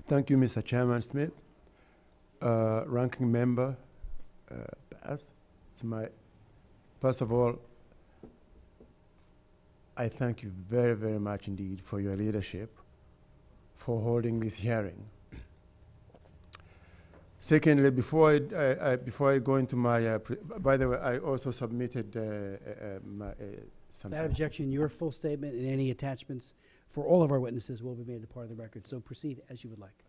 Thank you, Mr. Chairman Smith. Ranking member, Bass. First of all, I thank you very, very much indeed for your leadership, for holding this hearing. Secondly, before I go into my, by the way, I also submitted some. Without objection, your full statement and any attachments for all of our witnesses will be made a part of the record. So proceed as you would like.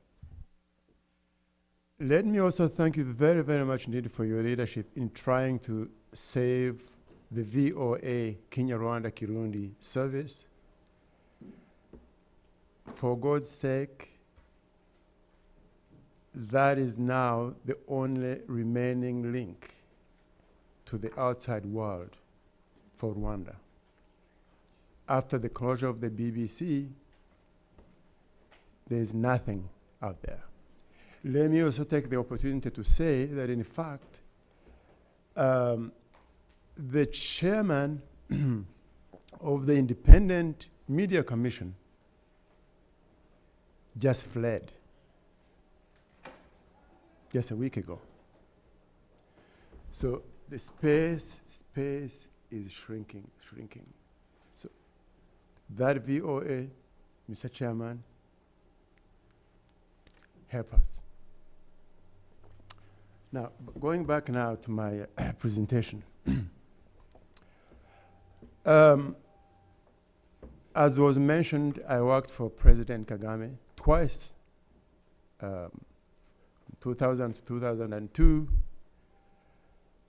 Let me also thank you very, very much indeed for your leadership in trying to save the VOA Kenya Rwanda Kirundi service. For God's sake, that is now the only remaining link to the outside world for Rwanda. After the closure of the BBC, there is nothing out there. Let me also take the opportunity to say that, in fact, the chairman of the Independent Media Commission just fled just a week ago. So the space is shrinking. So that VOA, Mr. Chairman, help us. Now, going back now to my presentation. As was mentioned, I worked for President Kagame twice, 2000 to 2002.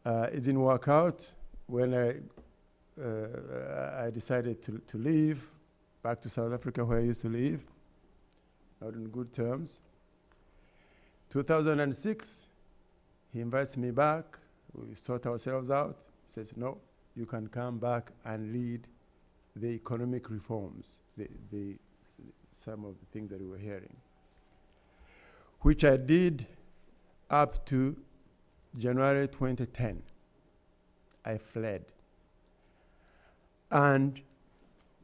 It didn't work out. When I decided to leave, back to South Africa where I used to live, not in good terms. 2006, he invites me back. We sort ourselves out. He says, no, you can come back and lead the economic reforms, some of the things that we were hearing, which I did up to January 2010. I fled. And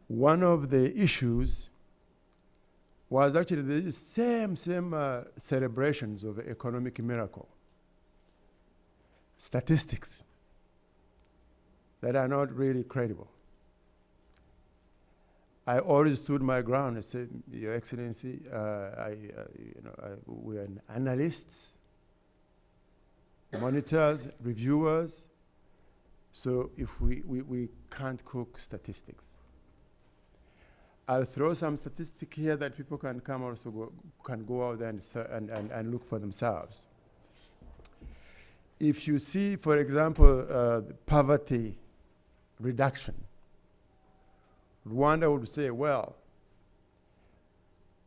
one of the issues was actually the same celebrations of economic miracle. Statistics that are not really credible. I always stood my ground and said, Your Excellency, we are analysts, monitors, reviewers, so if we can't cook statistics. I'll throw some statistic here that people can come also can go out there and look for themselves. If you see, for example, poverty reduction, Rwanda would say, well,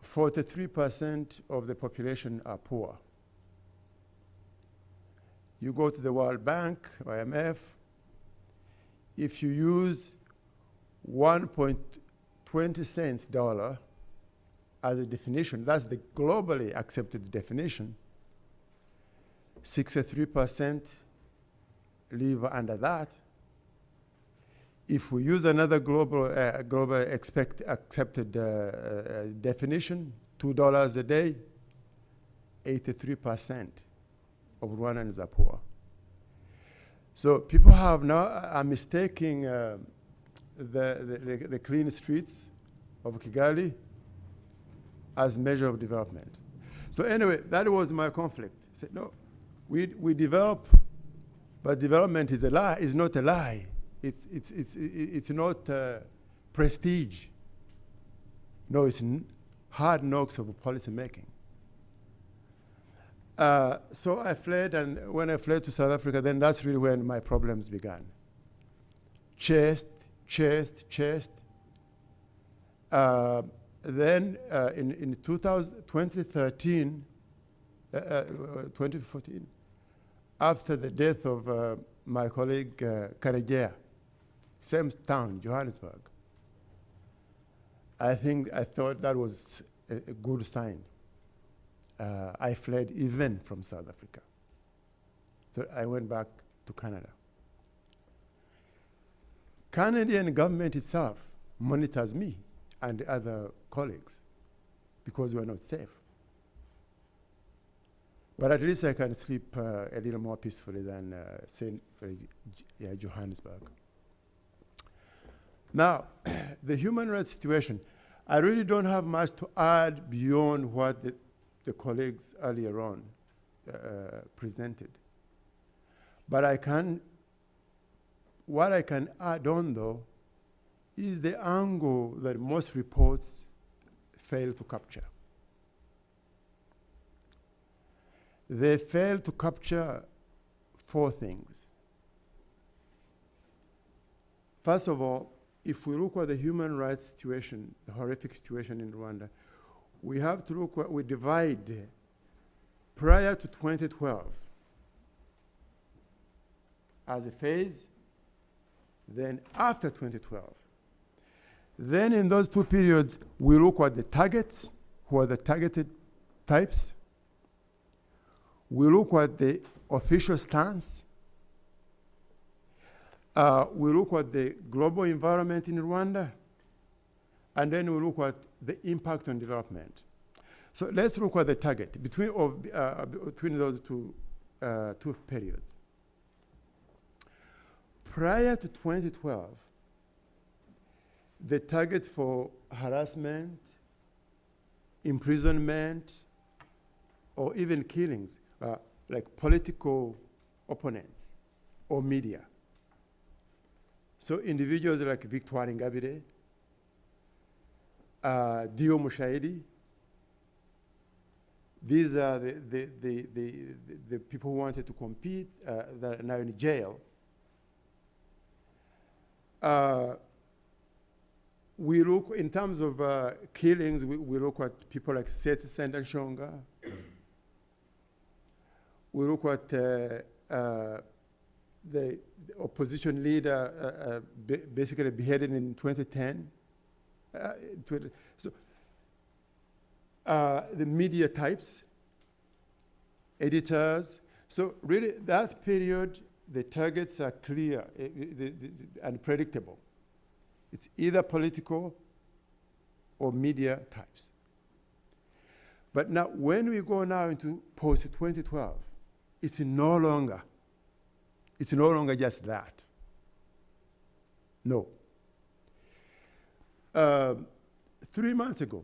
43% of the population are poor. You go to the World Bank, IMF, if you use 1.20 cents dollar as a definition, that's the globally accepted definition, 63% live under that. If we use another global accepted definition, $2 a day, 83% of Rwandans are poor. So people are mistaking the clean streets of Kigali as measure of development. So anyway, that was my conflict. I said, no, we develop, but development is a lie. It's not a lie. It's not prestige. No, it's hard knocks of policy making. So I fled, and when I fled to South Africa, then that's really when my problems began. Chest. Then in 2014, after the death of my colleague Karegeya, same town, Johannesburg, I thought that was a good sign. I fled even from South Africa. So I went back to Canada. Canadian government itself monitors me and other colleagues because we are not safe. But at least I can sleep a little more peacefully than say, Johannesburg. Now, the human rights situation, I really don't have much to add beyond what the colleagues earlier on presented. But what I can add on though, is the angle that most reports fail to capture. They fail to capture four things. First of all, if we look at the human rights situation, the horrific situation in Rwanda, we have to look what we divide prior to 2012 as a phase, then after 2012. Then in those two periods, we look at the targets, who are the targeted types. We look at the official stance. We look at the global environment in Rwanda. And then we look at the impact on development. So let's look at the target between those two periods. Prior to 2012, the targets for harassment, imprisonment, or even killings, like political opponents or media. So individuals like Victoire Ingabire, Dio Mushahidi, these are the people who wanted to compete that are now in jail. We look, in terms of killings, we look at people like Seth Sendashonga. We look at the opposition leader basically beheaded in 2010. So the media types, editors. So really, that period, the targets are clear and predictable. It's either political or media types. But now, when we go now into post-2012, it's no longer just that. No. 3 months ago,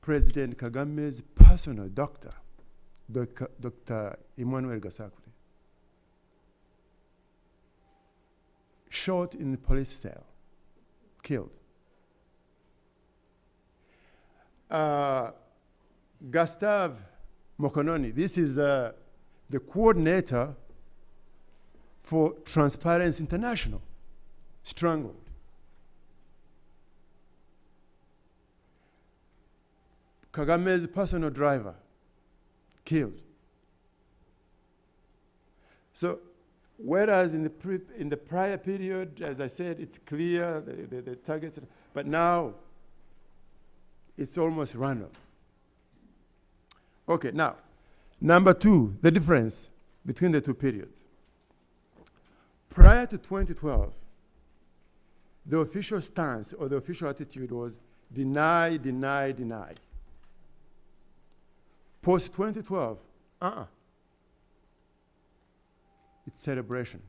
President Kagame's personal doctor, Dr. Emmanuel Gasakure, shot in the police cell, killed. Gustave Mokononi, this is the coordinator for Transparency International, strangled. Kagame's personal driver, killed. So, whereas in the prior period, as I said, it's clear, the targets, but now it's almost random. Okay, now, number two, the difference between the two periods. Prior to 2012, the official stance or the official attitude was deny, deny, deny. Post-2012, it's celebration.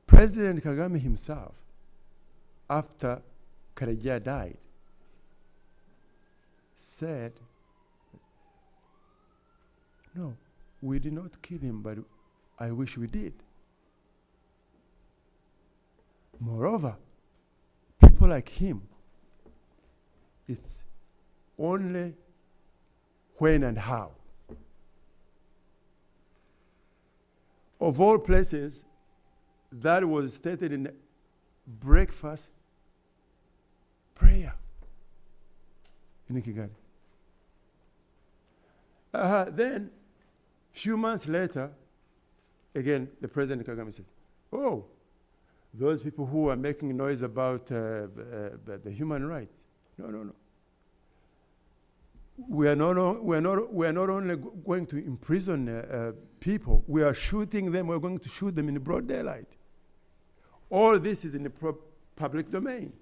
President Kagame himself, after Karegeya died, said, no, we did not kill him, but I wish we did. Moreover, people like him, it's only when and how. Of all places, that was stated in breakfast prayer in Kigali. Then, few months later, again, the President Kagame said, oh, those people who are making noise about the human rights. No. We are not only going to imprison people, we are shooting them, we're going to shoot them in the broad daylight. All this is in the public domain.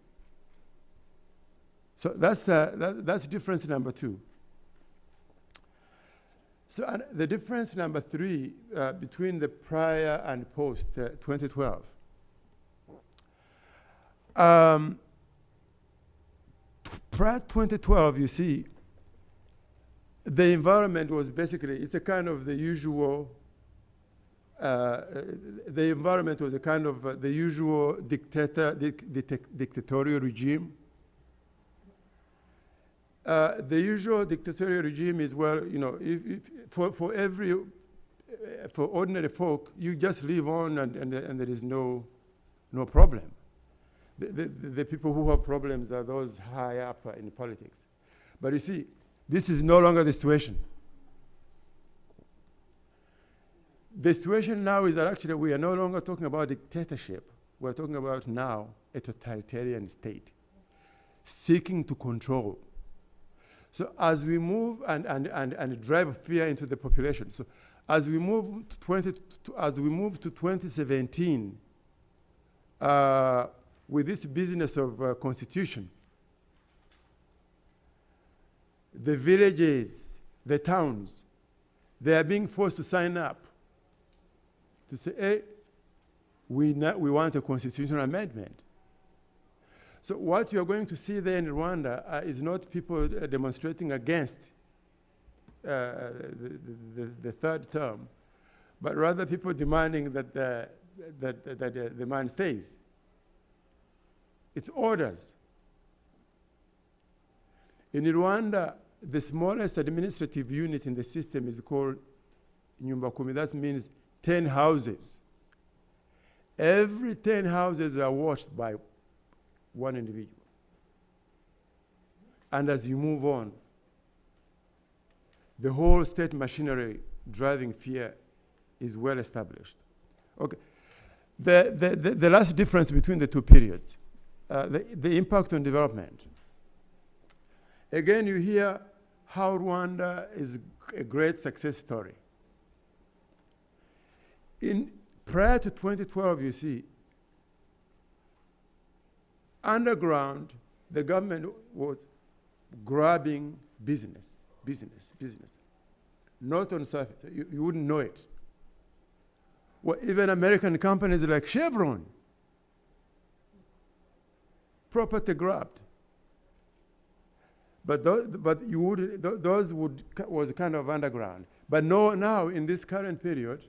So that's difference number two. So the difference number 3 between the prior and post 2012. Prior 2012, you see, the environment was basically, it's a kind of the usual, the environment was a kind of the usual dictatorial regime. The usual dictatorial regime is, well, you know, for ordinary folk, you just live on and there is no problem. The people who have problems are those high up in politics. But you see, this is no longer the situation. The situation now is that actually we are no longer talking about dictatorship. We're talking about now a totalitarian state seeking to control. So as we move and drive fear into the population, so as we move to 2017, with this business of constitution, the villages, the towns, they are being forced to sign up to say, hey, we want a constitutional amendment. So what you're going to see there in Rwanda is not people demonstrating against the third term, but rather people demanding that the man stays. It's orders. In Rwanda, the smallest administrative unit in the system is called Nyumba Kumi. That means 10 houses. Every 10 houses are watched by one individual. And as you move on, the whole state machinery driving fear is well established. Okay. The last difference between the two periods, the impact on development. Again, you hear how Rwanda is a great success story. Prior to 2012, you see, underground, the government was grabbing business. Not on surface. You wouldn't know it. Well, even American companies like Chevron, property grabbed. But those was kind of underground. But no, now in this current period,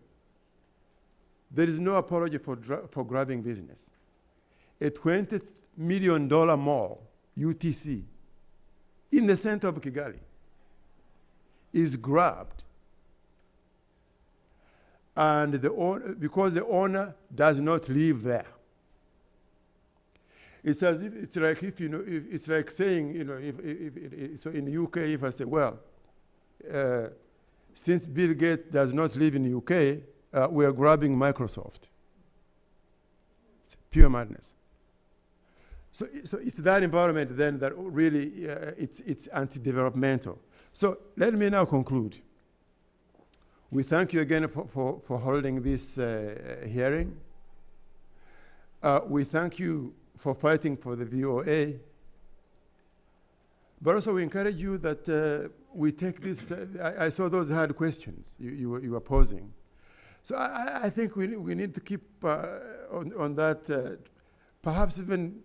there is no apology for grabbing business. A $20 million mall, UTC, in the center of Kigali, is grabbed. And because the owner does not live there. It's as if it's like if you know, it's like saying, you know, so in the UK, if I say, well, since Bill Gates does not live in the UK, we are grabbing Microsoft. It's pure madness. So it's that environment then that really it's anti-developmental. So let me now conclude. We thank you again for holding this hearing. We thank you for fighting for the VOA. But also we encourage you that we take this, I saw those hard questions you were posing. So I think we need to keep on that, perhaps even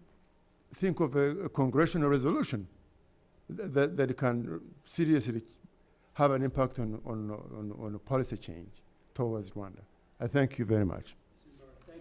think of a congressional resolution that can seriously have an impact on policy change towards Rwanda. I thank you very much.